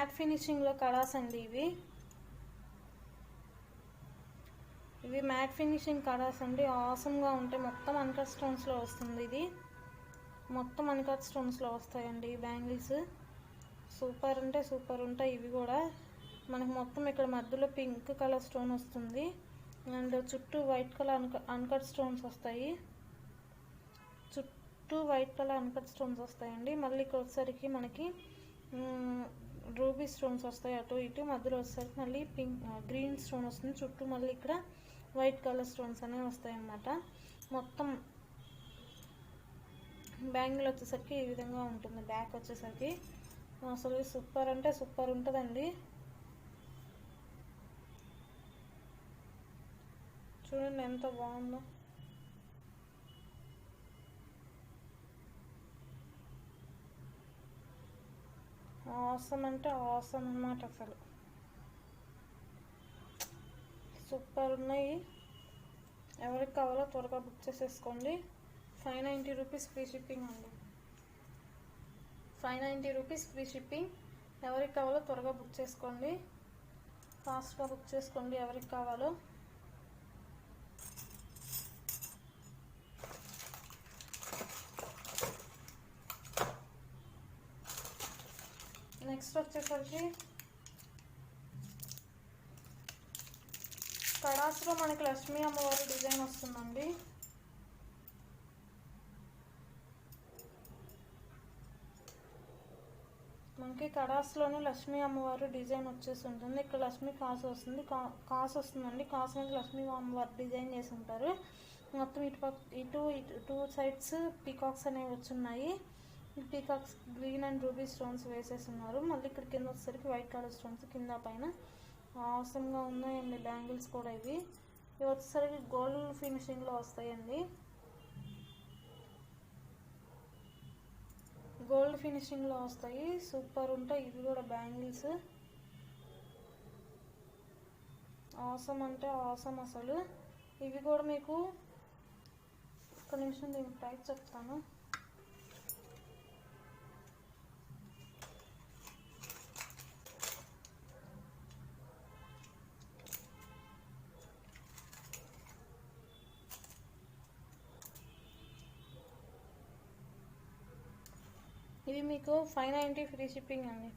Mat ఫినిషింగ్లో kadas అండి. ఇవి matte finishing kadas అండి. ఆసమ్గా ఉంటాయి. మొత్తం అన్కట్ స్టోన్స్లో వస్తుంది. ఇది మొత్తం అన్కట్ స్టోన్స్లో వస్తాయండి ఈ బ్యాంగిల్స్. సూపర్ అంటే సూపర్ ఉంటాయి. ఇవి కూడా మనకు మొత్తం ఇక్కడ మధ్యలో పింక్ కలర్ స్టోన్ వస్తుంది అండ్ చుట్టూ వైట్ కలర్ అన్కట్ స్టోన్స్ వస్తాయి. చుట్టూ వైట్ కలర్ అన్కట్ స్టోన్స్ వస్తాయండి. మళ్ళీ ఇక్కడ వచ్చేసరికి మనకి రూబీ స్టోన్స్ వస్తాయి అటు ఇటు. మధ్యలో వచ్చేసరికి మళ్ళీ పింక్ గ్రీన్ స్టోన్ వస్తుంది. చుట్టూ మళ్ళీ ఇక్కడ వైట్ కలర్ స్టోన్స్ అనేవి వస్తాయి అన్నమాట. మొత్తం బ్యాంగిల్ వచ్చేసరికి ఈ విధంగా ఉంటుంది. బ్యాక్ వచ్చేసరికి అసలు సూపర్ అంటే సూపర్ ఉంటుందండి. చూడండి ఎంత బాగుందో. ఆసమ్ అంటే ఆసమ్ అన్నమాట. అసలు సూపర్ ఉన్నాయి. ఎవరికి కావాలో త్వరగా బుక్ చేసేసుకోండి. 590 రూపీస్ ఫ్రీ షిప్పింగ్ అండి. 590 రూపీస్ ఫ్రీ షిప్పింగ్. ఎవరికి కావాలో త్వరగా బుక్ చేసుకోండి. ఫాస్ట్గా బుక్ చేసుకోండి ఎవరికి కావాలో. నెక్స్ట్ వచ్చేసరికి కడాస్లో మనకి లక్ష్మీ అమ్మవారి డిజైన్ వస్తుందండి. మనకి కడాస్లోనే లక్ష్మీ అమ్మవారు డిజైన్ వచ్చేసి ఉంటుంది. ఇక్కడ లక్ష్మీ కాసు వస్తుంది. కాసు వస్తుందండి. కాసు మీద లక్ష్మీ అమ్మవారు డిజైన్ చేసి ఉంటారు. మొత్తం ఇటు టూ సైడ్స్ పీకాక్స్ అనేవి వచ్చున్నాయి. Peacocks green and ruby stones వేసేస్తున్నారు. మళ్ళీ ఇక్కడ కింద వచ్చేసరికి వైట్ కలర్ స్టోన్స్ కింద పైన ఆసమ్గా ఉన్నాయండి బ్యాంగిల్స్ కూడా. ఇవి వచ్చేసరికి గోల్డ్ ఫినిషింగ్లో వస్తాయండి. గోల్డ్ ఫినిషింగ్లో వస్తాయి. సూపర్ ఉంటాయి ఇవి కూడా బ్యాంగిల్స్. ఆసమ్ అంటే ఆసమ్ అసలు. ఇవి కూడా మీకు ఒక నిమిషం దీని ప్రైస్ చెప్తాను. ఇది మీకు 590 ఫ్రీ షిప్పింగ్ అండి.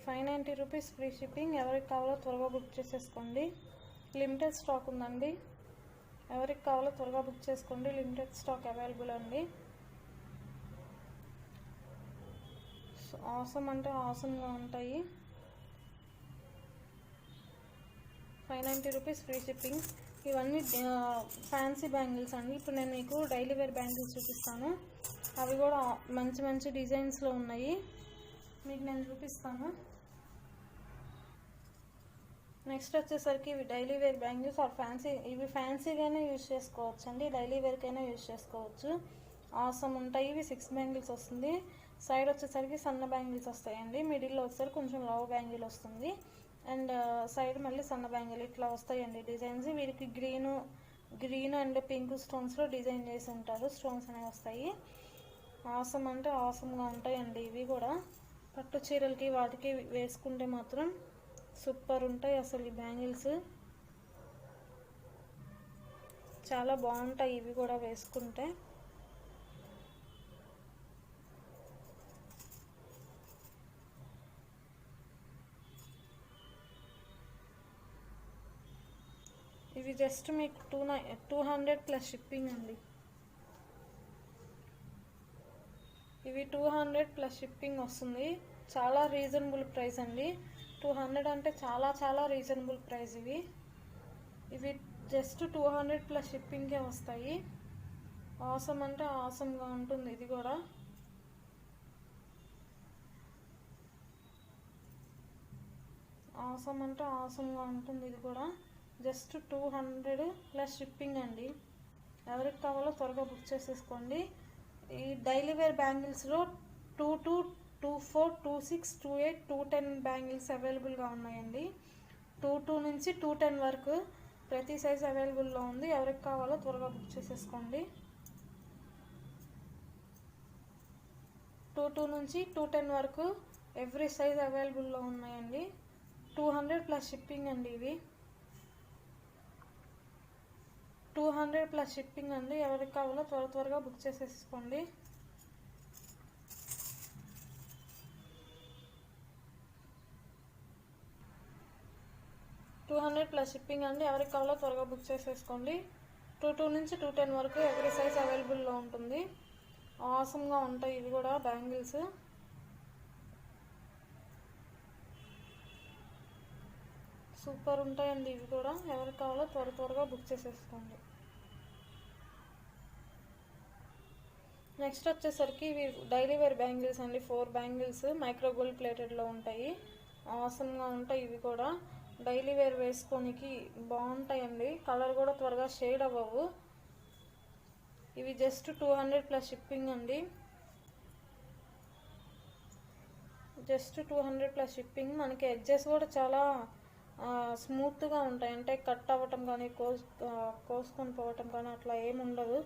590 రూపీస్ ఫ్రీ షిప్పింగ్. ఎవరికి కావాలో త్వరగా బుక్ చేసేసుకోండి. లిమిటెడ్ స్టాక్ ఉందండి. ఎవరికి కావాలో త్వరగా బుక్ చేసుకోండి. లిమిటెడ్ స్టాక్ అవైలబుల్ అండి. ఆసమ్ అంటే ఆసమ్గా ఉంటాయి. 590 రూపీస్ ఫ్రీ షిప్పింగ్. ఇవన్నీ ఫ్యాన్సీ బ్యాంగిల్స్ అండి. ఇప్పుడు నేను మీకు డైలీ వేర్ బ్యాంగిల్స్ చూపిస్తాను. అవి కూడా మంచి మంచి డిజైన్స్లో ఉన్నాయి. మీకు నేను చూపిస్తాను. నెక్స్ట్ వచ్చేసరికి ఇవి daily wear bangles are fancy. ఇవి ఫ్యాన్సీగానే యూజ్ చేసుకోవచ్చు అండి. డైలీ వేర్కైనా యూజ్ చేసుకోవచ్చు. ఆసమ్ ఉంటాయి. ఇవి 6 బ్యాంగిల్స్ వస్తుంది. సైడ్ వచ్చేసరికి సన్న బ్యాంగిల్స్ వస్తాయండి. మిడిల్లో వచ్చేసరికి కొంచెం లావ్ బ్యాంగిల్ వస్తుంది అండ్ సైడ్ మళ్ళీ సన్న బ్యాంగిల్ ఇట్లా వస్తాయండి డిజైన్స్. వీరికి గ్రీన్ అండ్ పింక్ స్టోన్స్లో డిజైన్ చేసి ఉంటారు. స్టోన్స్ అనేవి వస్తాయి. ఆసమ్ అంటే ఆసమ్గా ఉంటాయండి. ఇవి కూడా పట్టు చీరలకి వాటికి వేసుకుంటే మాత్రం సూపర్ ఉంటాయి అసలు. ఈ బ్యాంగిల్స్ చాలా బాగుంటాయి. ఇవి కూడా వేసుకుంటే ఇవి జస్ట్ మీకు 200 ప్లస్ షిప్పింగ్ అండి. ఇవి 200 ప్లస్ షిప్పింగ్ వస్తుంది. చాలా రీజనబుల్ ప్రైస్ అండి. 200 అంటే చాలా చాలా రీజనబుల్ ప్రైస్. ఇవి జస్ట్ 200 ప్లస్ షిప్పింగ్కే వస్తాయి. ఆసమ్ అంటే ఆసమ్గా ఉంటుంది. ఇది కూడా ఆసమ్ అంటే ఆసమ్గా ఉంటుంది. ఇది కూడా జస్ట్ 200 ప్లస్ షిప్పింగ్ అండి. ఎవరికి కావాలో త్వరగా బుక్ చేసేసుకోండి. ఈ డైలీ వేర్ బ్యాంగిల్స్లో 22, 24, 26, 28, 210 బ్యాంగిల్స్ అవైలబుల్గా ఉన్నాయండి. 22 నుంచి 210 వరకు ప్రతి సైజ్ అవైలబుల్లో ఉంది. ఎవరికి కావాలో త్వరగా బుక్ చేసేసుకోండి. 22 నుంచి 210 వరకు ఎవ్రీ సైజ్ అవైలబుల్లో ఉన్నాయండి. 200 ప్లస్ షిప్పింగ్ అండి. ఇవి 200 ప్లస్ షిప్పింగ్ అండి. ఎవరికి కావాలో త్వరగా బుక్ చేసేసుకోండి. ప్లస్ షిప్పింగ్ అండి. ఎవరికి కావాలో త్వరగా బుక్ చేసేసుకోండి. 22 నుంచి 210 వరకు ఎవ్రీ సైజ్ అవైలబుల్లో ఉంటుంది. ఆసమ్గా ఉంటాయి ఇవి కూడా బ్యాంగిల్స్. సూపర్ ఉంటాయండి ఇవి కూడా. ఎవరికి కావాలో త్వరగా బుక్ చేసేసుకోండి. నెక్స్ట్ వచ్చేసరికి ఇవి డైలీ వేర్ బ్యాంగిల్స్ అండి. 4 బ్యాంగిల్స్ మైక్రో గోల్డ్ ప్లేటెడ్లో ఉంటాయి. ఆసమ్గా ఉంటాయి ఇవి కూడా. డైలీ వేర్ వేసుకోనికి బాగుంటాయండి. కలర్ కూడా త్వరగా షేడ్ అవ్వవు. ఇవి జస్ట్ 200 ప్లస్ షిప్పింగ్ అండి. Just 200 plus shipping. మనకి ఎడ్జెస్ కూడా చాలా స్మూత్గా ఉంటాయి. అంటే కట్ అవ్వటం కానీ కోసుకొని పోవటం కానీ అట్లా ఏమి ఉండదు.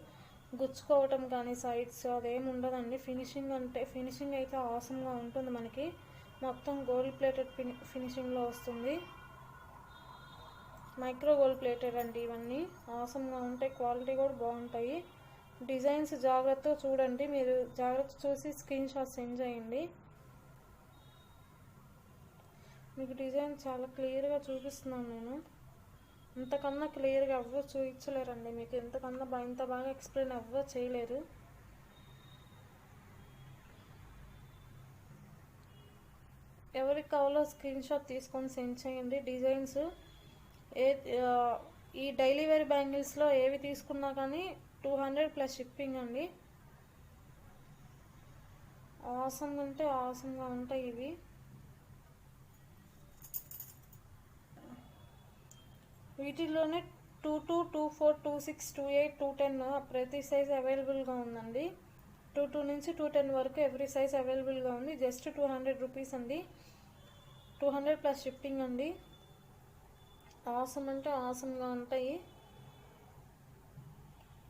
గుచ్చుకోవటం కానీ సైడ్స్ అదేమి ఉండదండి. ఫినిషింగ్ అయితే ఆసమ్గా ఉంటుంది. మనకి మొత్తం గోల్డ్ ప్లేటెడ్ ఫినిషింగ్లో వస్తుంది. మైక్రో గోల్డ్ ప్లేటెడ్ అండి ఇవన్నీ. ఆసమ్గా ఉంటాయి. క్వాలిటీ కూడా బాగుంటాయి. డిజైన్స్ జాగ్రత్తగా చూడండి. మీరు జాగ్రత్త చూసి స్క్రీన్ షాట్ సెండ్ చేయండి. మీకు డిజైన్ చాలా క్లియర్గా చూపిస్తున్నాను నేను. ఇంతకన్నా క్లియర్గా ఎవ్వరు చూపించలేరండి మీకు. ఇంత బాగా ఎక్స్ప్లెయిన్ ఎవ్వరు చేయలేరు. ఎవరికి కావాలో స్క్రీన్ షాట్ తీసుకొని సెండ్ చేయండి. డిజైన్స్ ఈ డైలీ వేర్ బ్యాంగిల్స్లో ఏవి తీసుకున్నా కానీ 200 ప్లస్ షిప్పింగ్ అండి. ఆసమ్ అంటే ఆసమ్గా ఉంటాయి ఇవి. వీటిల్లోనే 22, 24, 26, 28, 210 ప్రతి సైజ్ అవైలబుల్గా ఉందండి. 22 నుంచి 210 వరకు ఎవ్రీ సైజ్ అవైలబుల్గా ఉంది. జస్ట్ 200 రూపీస్ అండి. 200 ప్లస్ షిప్పింగ్ అండి. ఆసమ్ అంటే ఆసమ్గా ఉంటాయి.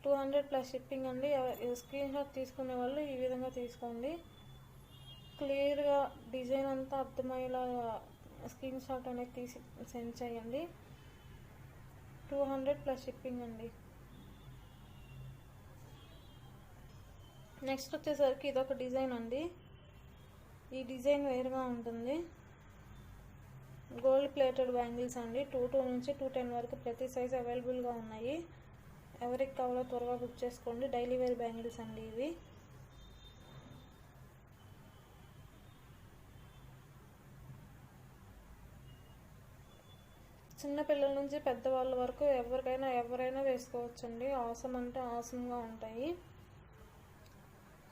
200 ప్లస్ షిప్పింగ్ అండి. స్క్రీన్ షాట్ తీసుకునే వాళ్ళు ఈ విధంగా తీసుకోండి. క్లియర్గా డిజైన్ అంతా అర్థమయ్యేలా స్క్రీన్ షాట్ అనేది తీసి సెండ్ చేయండి. 200 ప్లస్ షిప్పింగ్ అండి. నెక్స్ట్ వచ్చేసరికి ఇదొక డిజైన్ అండి. ఈ డిజైన్ వేరుగా ఉంటుంది. గోల్డ్ ప్లేటెడ్ బ్యాంగిల్స్ అండి. 22 నుంచి 210 వరకు ప్రతి సైజ్ అవైలబుల్గా ఉన్నాయి. ఎవరికి కావాలో త్వరగా బుక్ చేసుకోండి. డైలీ వేర్ బ్యాంగిల్స్ అండి ఇవి. చిన్నపిల్లల నుంచి పెద్దవాళ్ళ వరకు ఎవరైనా వేసుకోవచ్చండి. ఆసమ్ అంటే ఆసమ్గా ఉంటాయి.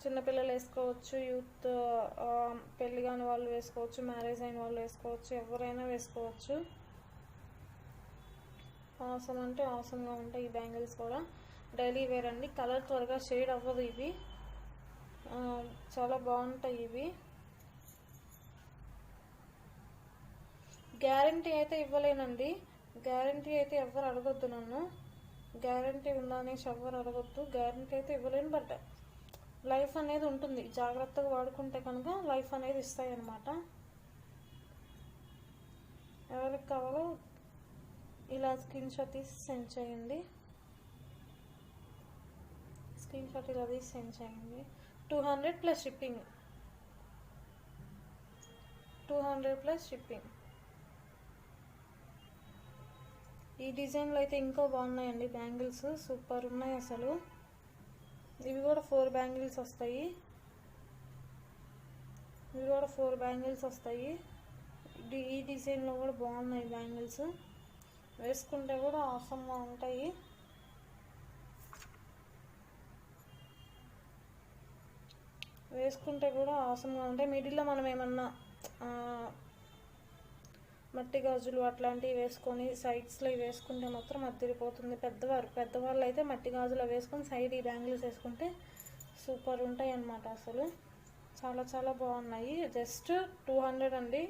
చిన్నపిల్లలు వేసుకోవచ్చు, యూత్ పెళ్లి కాని వాళ్ళు వేసుకోవచ్చు, మ్యారేజ్ అయిన వాళ్ళు వేసుకోవచ్చు, ఎవరైనా వేసుకోవచ్చు. ఆసమ్ అంటే ఆసమ్గా ఉంటాయి ఈ బ్యాంగిల్స్ కూడా. డైలీ వేర్ అండి. కలర్ త్వరగా షేడ్ అవ్వదు ఇవి. చాలా బాగుంటాయి ఇవి. గ్యారంటీ అయితే ఇవ్వలేనండి. గ్యారంటీ అయితే ఎవరు అడగొద్దు నన్ను. గ్యారంటీ ఉందా అనేసి ఎవరు అడగొద్దు. గ్యారంటీ అయితే ఇవ్వలేను. బట్ లైఫ్ అనేది ఉంటుంది. జాగ్రత్తగా వాడుకుంటే కనుక లైఫ్ అనేది ఇస్తాయి అన్నమాట. ఎవరికి కావాలో ఇలా స్క్రీన్ షాట్ తీసి సెండ్ చేయండి. స్క్రీన్ షాట్ ఇలా తీసి సెండ్ చేయండి. 200 ప్లస్ షిప్పింగ్. 200 plus shipping. ఈ డిజైన్లు అయితే ఇంకా బాగున్నాయండి బ్యాంగిల్స్. సూపర్ ఉన్నాయి అసలు. ఇవి కూడా 4 బ్యాంగిల్స్ వస్తాయి. ఈ డిజైన్లో కూడా బాగున్నాయి బ్యాంగిల్స్. వేసుకుంటే కూడా ఆసమ్గా ఉంటాయి. మిడిల్లో మనం ఏమన్నా మట్టి గాజులు అట్లాంటివి వేసుకొని సైడ్స్లో వేసుకుంటే మాత్రం అదిరిపోతుంది. పెద్దవాళ్ళు అయితే మట్టి గాజులు వేసుకొని సైడ్ ఈ బ్యాంగిల్స్ వేసుకుంటే సూపర్ ఉంటాయి అన్నమాట. అసలు చాలా బాగున్నాయి. జస్ట్ 200 అండి.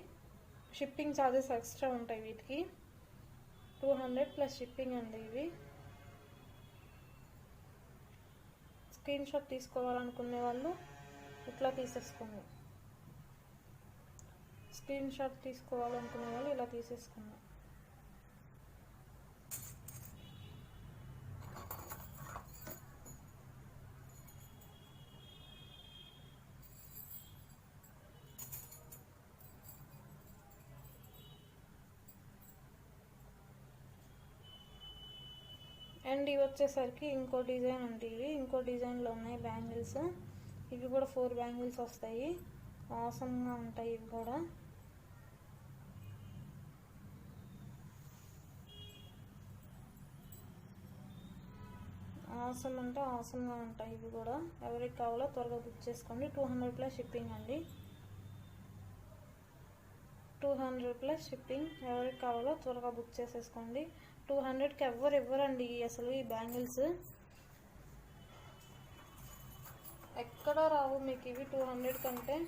షిప్పింగ్ ఛార్జెస్ ఎక్స్ట్రా ఉంటాయి వీటికి. 200 ప్లస్ షిప్పింగ్ అండి ఇవి. స్క్రీన్ షాట్ తీసుకోవాలనుకునే వాళ్ళు ఇట్లా తీసేసుకోండి. స్క్రీన్ షాట్ తీసుకోవాలనుకునే వాళ్ళు ఇలా తీసేసుకున్నాం. అండ్ ఇవి వచ్చేసరికి ఇంకో డిజైన్ ఉంది. ఇవి ఇంకో డిజైన్లో ఉన్నాయి బ్యాంగిల్స్. ఇవి కూడా 4 బ్యాంగిల్స్ వస్తాయి. ఆసమ్గా ఉంటాయి. ఇవి కూడా ఆసమ్ అంటే ఆసమ్గా ఉంటాయి. ఇవి కూడా ఎవరికి కావాలో త్వరగా బుక్ చేసుకోండి. 200+ షిప్పింగ్ అండి. 200+ షిప్పింగ్. ఎవరికి కావాలో త్వరగా బుక్ చేసేసుకోండి. 200కి ఎవరు ఇవ్వరండి అసలు. ఈ బ్యాంగిల్స్ ఎక్కడ రావు మీకు ఇవి 200 కంటే.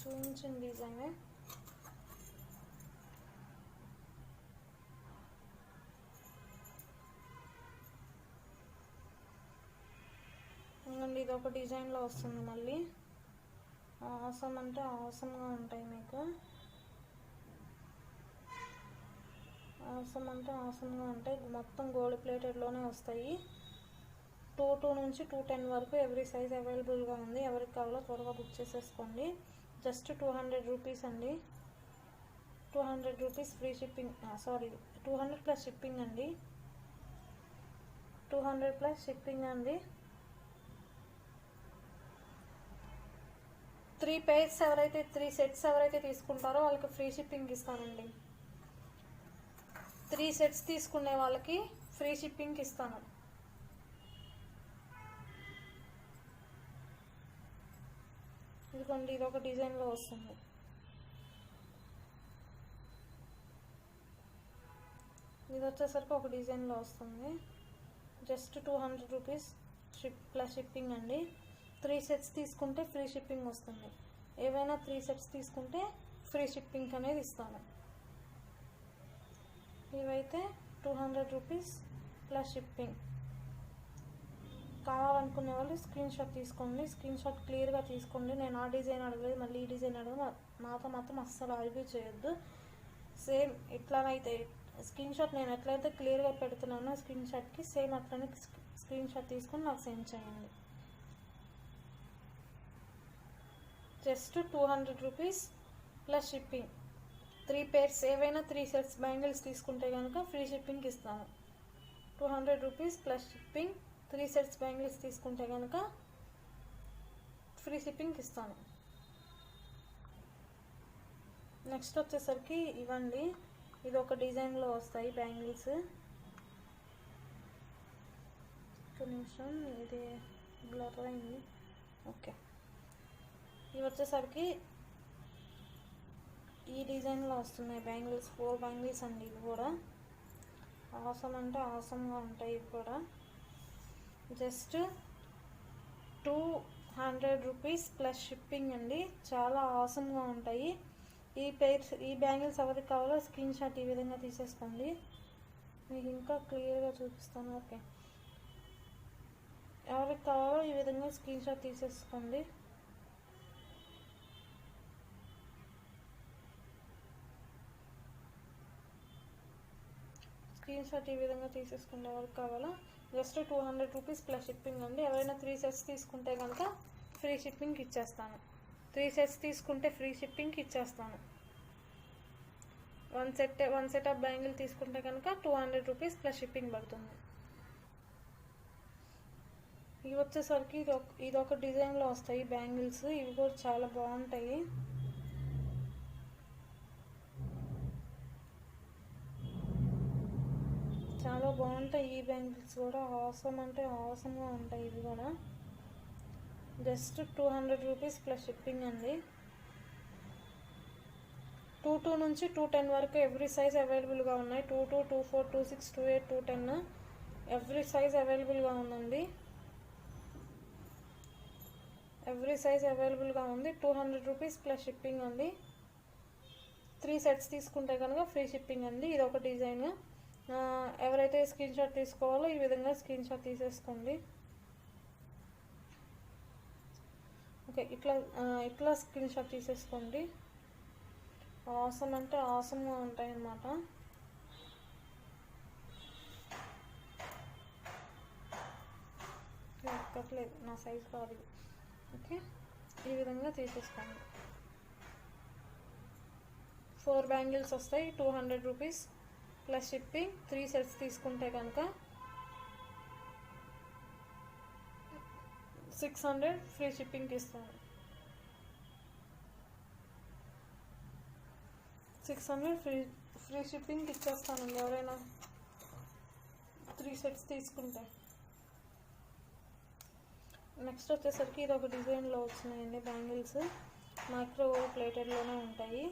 చూపించిన డిజైన్ ఇది ఒక డిజైన్లో వస్తుంది. మళ్ళీ ఆసమ్ అంటే ఆసమ్గా ఉంటాయి మీకు. ఆసమ్ అంటే ఆసమ్గా ఉంటాయి. మొత్తం గోల్డ్ ప్లేటెడ్లోనే వస్తాయి. 2 నుంచి 210 వరకు ఎవ్రీ సైజ్ అవైలబుల్గా ఉంది. ఎవరికి కావాలో త్వరగా బుక్ చేసేసుకోండి. జస్ట్ 200 రూపీస్ అండి. 200 rupees free shipping. Sorry 200+ shipping అండి. 200+ షిప్పింగ్ అండి. 3 pairs ఎవరైతే 3 సెట్స్ ఎవరైతే తీసుకుంటారో వాళ్ళకి ఫ్రీ షిప్పింగ్ ఇస్తానండి. 3 సెట్స్ తీసుకునే వాళ్ళకి ఫ్రీ షిప్పింగ్ ఇస్తాను. ఇదిగోండి ఇది ఒక డిజైన్లో వస్తుంది. ఇది వచ్చేసరికి ఒక డిజైన్లో వస్తుంది. జస్ట్ 200 రూపీస్ ప్లస్ షిప్పింగ్ అండి. 3 సెట్స్ తీసుకుంటే ఫ్రీ షిప్పింగ్ వస్తుంది. ఏవైనా 3 సెట్స్ తీసుకుంటే ఫ్రీ షిప్పింగ్ అనేది ఇస్తాను. ఇవైతే 200 రూపీస్ ప్లస్ షిప్పింగ్. కావాలనుకునే వాళ్ళు స్క్రీన్ షాట్ తీసుకోండి. స్క్రీన్ షాట్ క్లియర్గా తీసుకోండి. నేను ఆ డిజైన్ అడగలేదు, మళ్ళీ ఈ డిజైన్ అడగదు. నాతో మాత్రం అస్సలు ఆర్గ్యూ చేయొద్దు. సేమ్ ఇట్లానైతే స్క్రీన్ షాట్ నేను ఎట్లయితే క్లియర్గా పెడుతున్నానో స్క్రీన్ షాట్కి సేమ్ అట్లనే స్క్రీన్ షాట్ తీసుకొని నాకు సెండ్ చేయండి. Just 200 rupees plus shipping. 3 pairs ఏవైనా 3 సెట్స్ బ్యాంగిల్స్ తీసుకుంటే కనుక ఫ్రీ షిప్పింగ్ ఇస్తాను. 200 rupees plus shipping. 3 sets bangles తీసుకుంటే కనుక ఫ్రీ షిప్పింగ్ ఇస్తాను. నెక్స్ట్ వచ్చేసరికి ఇవ్వండి. ఇది ఒక డిజైన్లో వస్తాయి బ్యాంగిల్స్. ఒక నిమిషం, ఇది బ్లర్ అయింది. ఓకే, ఇవి వచ్చేసరికి ఈ డిజైన్లో వస్తున్నాయి బ్యాంగిల్స్. 4 బ్యాంగిల్స్ అండి. ఇవి కూడా ఆసమ్ అంటే ఆసమ్గా ఉంటాయి. ఇవి కూడా జస్ట్ 200 రూపీస్ ప్లస్ షిప్పింగ్ అండి. చాలా ఆసమ్గా ఉంటాయి. ఈ బ్యాంగిల్స్ ఎవరికి కావాలో స్క్రీన్ షాట్ ఈ విధంగా తీసేసుకోండి. మీకు ఇంకా క్లియర్గా చూపిస్తాను. ఓకే, ఎవరికి కావాలో ఈ విధంగా స్క్రీన్ షాట్ తీసేసుకోండి. స్క్రీన్ షాట్ ఈ విధంగా తీసేసుకోండి ఎవరికి కావాలో. జస్ట్ 200 రూపీస్ ప్లస్ షిప్పింగ్ అండి. ఎవరైనా 3 సెట్స్ తీసుకుంటే కనుక ఫ్రీ షిప్పింగ్ ఇచ్చేస్తాను. 3 సెట్స్ తీసుకుంటే ఫ్రీ షిప్పింగ్ ఇచ్చేస్తాను. 1 సెట్ ఆఫ్ బ్యాంగిల్ తీసుకుంటే కనుక 200 రూపీస్ ప్లస్ షిప్పింగ్ పడుతుంది. ఇవి వచ్చేసరికి ఇది ఒక డిజైన్లో వస్తాయి బ్యాంగిల్స్. ఇవి కూడా చాలా బాగుంటాయి. చాలా బాగుంటాయి. ఈ బ్యాంగిల్స్ కూడా ఆసమ్ అంటే ఆసమ్గా ఉంటాయి. ఇవి కూడా జస్ట్ 200 రూపీస్ ప్లస్ షిప్పింగ్ అండి. 22 నుంచి 210 వరకు ఎవ్రీ సైజ్ అవైలబుల్గా ఉన్నాయి. 22, 24, 26, 28, 210 ఎవ్రీ సైజ్ అవైలబుల్గా ఉందండి. ఎవ్రీ సైజ్ అవైలబుల్గా ఉంది. 200 రూపీస్ ప్లస్ షిప్పింగ్ అండి. 3 సెట్స్ తీసుకుంటే కనుక ఫ్రీ షిప్పింగ్ అండి. ఇది ఒక డిజైన్. ఎవరైతే స్క్రీన్ షాట్ తీసుకోవాలో ఈ విధంగా స్క్రీన్ షాట్ తీసేసుకోండి. ఓకే, ఇట్లా స్క్రీన్ షాట్ తీసేసుకోండి. ఆసమ్ అంటే ఆసమ్గా ఉంటాయి అన్నమాట. ఎక్కట్లేదు, నా సైజ్ కాదు. ఓకే, ఈ విధంగా తీసేసుకోండి. 4 బ్యాంగిల్స్ వస్తాయి, 200 రూపీస్ ప్లస్ షిప్పింగ్. 3 సెట్స్ తీసుకుంటే కనుక 600 ఫ్రీ షిప్పింగ్కి ఇస్తాను. 600 ఫ్రీ షిప్పింగ్కి ఇచ్చేస్తానండి ఎవరైనా 3 సెట్స్ తీసుకుంటే. నెక్స్ట్ వచ్చేసరికి ఇది ఒక డిజైన్లో వచ్చినాయండి బ్యాంగిల్స్. మైక్రోవేవ్ ప్లేటెడ్లోనే ఉంటాయి.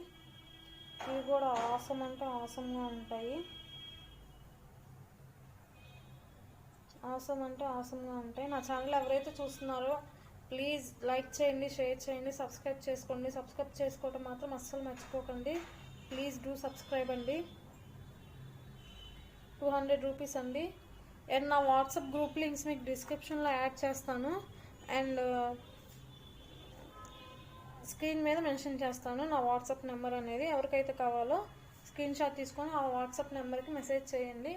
ఇవి కూడా ఆసమ్ అంటే ఆసమ్గా ఉంటాయి. నా ఛానల్ ఎవరైతే చూస్తున్నారో ప్లీజ్ లైక్ చేయండి, షేర్ చేయండి, సబ్స్క్రైబ్ చేసుకోండి. సబ్స్క్రైబ్ చేసుకోవటం మాత్రం అస్సలు మర్చిపోకండి. ప్లీజ్ డూ సబ్స్క్రైబ్ అండి. 200 రూపీస్ అండి. అండ్ నా వాట్సాప్ గ్రూప్ లింక్స్ మీకు డిస్క్రిప్షన్లో యాడ్ చేస్తాను అండ్ స్క్రీన్ మీద మెన్షన్ చేస్తాను నా వాట్సాప్ నెంబర్ అనేది. ఎవరికైతే కావాలో స్క్రీన్ షాట్ తీసుకొని ఆ వాట్సాప్ నెంబర్కి మెసేజ్ చేయండి.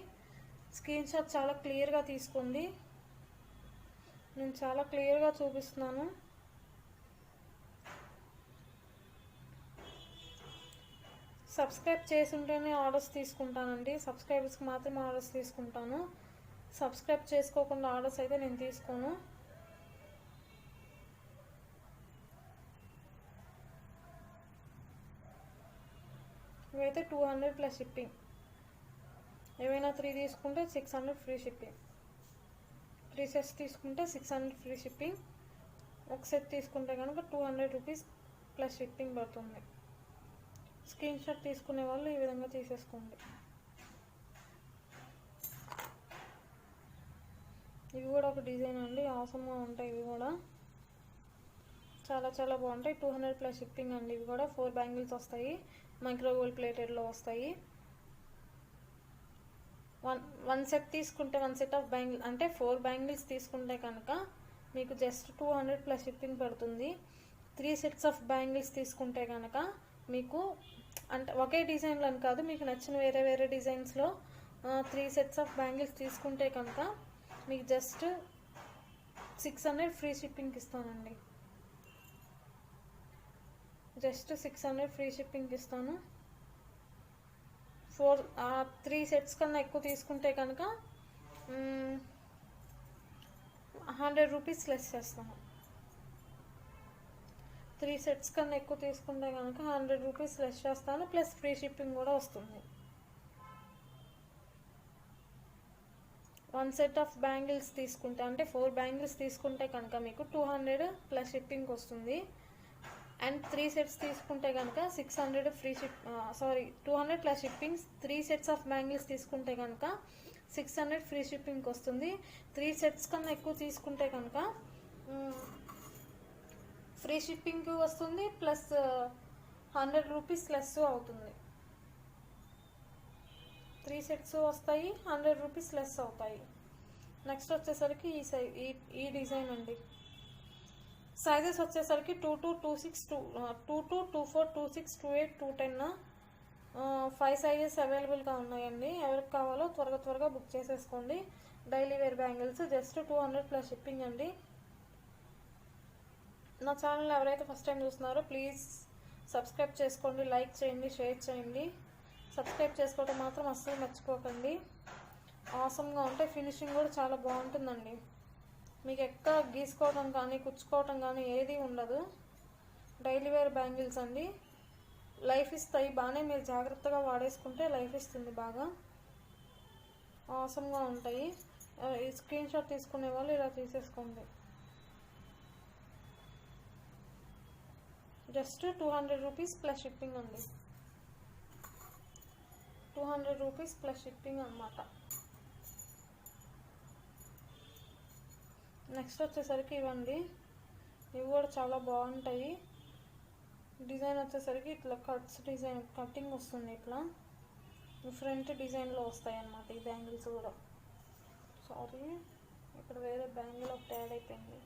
స్క్రీన్ షాట్ చాలా క్లియర్గా తీసుకోండి, నేను చాలా క్లియర్గా చూపిస్తున్నాను. సబ్స్క్రైబ్ చేసి ఉంటేనే ఆర్డర్స్ తీసుకుంటానండి. సబ్స్క్రైబర్స్కి మాత్రమే ఆర్డర్స్ తీసుకుంటాను. సబ్స్క్రైబ్ చేసుకోకుండా ఆర్డర్స్ అయితే నేను తీసుకోను. ఇవైతే 200 ప్లస్ షిప్పింగ్. ఏవైనా 3 తీసుకుంటే 600 ఫ్రీ షిప్పింగ్. 3 సెట్స్ తీసుకుంటే 600 ఫ్రీ షిప్పింగ్. ఒక సెట్ తీసుకుంటే కనుక 200 రూపీస్ ప్లస్ షిప్పింగ్ పడుతుంది. స్క్రీన్ షాట్ తీసుకునే వాళ్ళు ఈ విధంగా తీసేసుకోండి. ఇవి కూడా ఒక డిజైన్ అండి, ఆసమ్గా ఉంటాయి. ఇవి కూడా చాలా చాలా బాగుంటాయి. 200 ప్లస్ షిప్పింగ్ అండి. ఇవి కూడా 4 బ్యాంగిల్స్ వస్తాయి, మైక్రోవేవ్ ప్లేటెడ్లో వస్తాయి. వన్ సెట్ తీసుకుంటే 1 సెట్ ఆఫ్ బ్యాంగిల్ అంటే 4 బ్యాంగిల్స్ తీసుకుంటే కనుక మీకు జస్ట్ 200 ప్లస్ షిప్పింగ్ పడుతుంది. 3 సెట్స్ ఆఫ్ బ్యాంగిల్స్ తీసుకుంటే కనుక మీకు అంటే ఒకే డిజైన్లో అని కాదు, మీకు నచ్చిన వేరే వేరే డిజైన్స్లో 3 సెట్స్ ఆఫ్ బ్యాంగిల్స్ తీసుకుంటే కనుక మీకు జస్ట్ 600 ఫ్రీ షిప్పింగ్కి ఇస్తానండి. జస్ట్ 600 ఫ్రీ షిప్పింగ్కి ఇస్తాను. 3 సెట్స్ కన్నా ఎక్కువ తీసుకుంటే కనుక 100 రూపీస్ లెస్ చేస్తాను. 3 సెట్స్ కన్నా ఎక్కువ తీసుకుంటే కనుక 100 రూపీస్ లెస్ చేస్తాను, ప్లస్ ఫ్రీ షిప్పింగ్ కూడా వస్తుంది. 1 సెట్ ఆఫ్ బ్యాంగిల్స్ తీసుకుంటే అంటే 4 బ్యాంగిల్స్ తీసుకుంటే కనుక మీకు 200 ప్లస్ షిప్పింగ్ వస్తుంది. అండ్ 3 సెట్స్ తీసుకుంటే కనుక 600 free 200 plus shipping. 3 sets of bangles తీసుకుంటే కనుక 600 ఫ్రీ షిప్పింగ్కి వస్తుంది. 3 సెట్స్ కన్నా ఎక్కువ తీసుకుంటే కనుక ఫ్రీ షిప్పింగ్ వస్తుంది, ప్లస్ 100 రూపీస్ లెస్ అవుతుంది. 3 సెట్స్ వస్తాయి, 100 రూపీస్ లెస్ అవుతాయి. నెక్స్ట్ వచ్చేసరికి ఈ డిజైన్ అండి. సైజెస్ వచ్చేసరికి 22, 26, 22, 24, 26, 28, 210 5 సైజెస్ అవైలబుల్గా ఉన్నాయండి. ఎవరికి కావాలో త్వరగా బుక్ చేసేసుకోండి. Daily wear bangles just 200 plus shipping అండి. నా ఛానల్ ఎవరైతే ఫస్ట్ టైం చూస్తున్నారో ప్లీజ్ సబ్స్క్రైబ్ చేసుకోండి, లైక్ చేయండి, షేర్ చేయండి. సబ్స్క్రైబ్ చేసుకోవడం మాత్రం అస్సలు మర్చిపోకండి. ఆసమ్గా ఉంటాయి, ఫినిషింగ్ కూడా చాలా బాగుంటుందండి. మీకు ఎక్కడ గీసుకోవడం కానీ కుచ్చుకోవటం కానీ ఏది ఉండదు. డైలీ వేర్ బ్యాంగిల్స్ అండి, లైఫ్ ఇస్తాయి. బాగానే మీరు జాగ్రత్తగా వాడేసుకుంటే లైఫ్ ఇస్తుంది బాగా. ఆసమ్గా ఉంటాయి. ఈ స్క్రీన్ షాట్ తీసుకునే వాళ్ళు ఇలా తీసేసుకోండి. జస్ట్ 200 రూపీస్ ప్లస్ షిప్పింగ్ అండి. 200 రూపీస్ ప్లస్ షిప్పింగ్ అన్నమాట. నెక్స్ట్ వచ్చేసరికి ఇవ్వండి, ఇవి కూడా చాలా బాగుంటాయి. డిజైన్ వచ్చేసరికి ఇట్లా కటింగ్ వస్తుంది. ఇట్లా ఫ్రంట్ డిజైన్లో వస్తాయి అన్నమాట ఈ బ్యాంగిల్స్ కూడా. సారీ, ఇక్కడ వేరే బ్యాంగిల్ ఒకటి యాడ్ అయిపోయింది.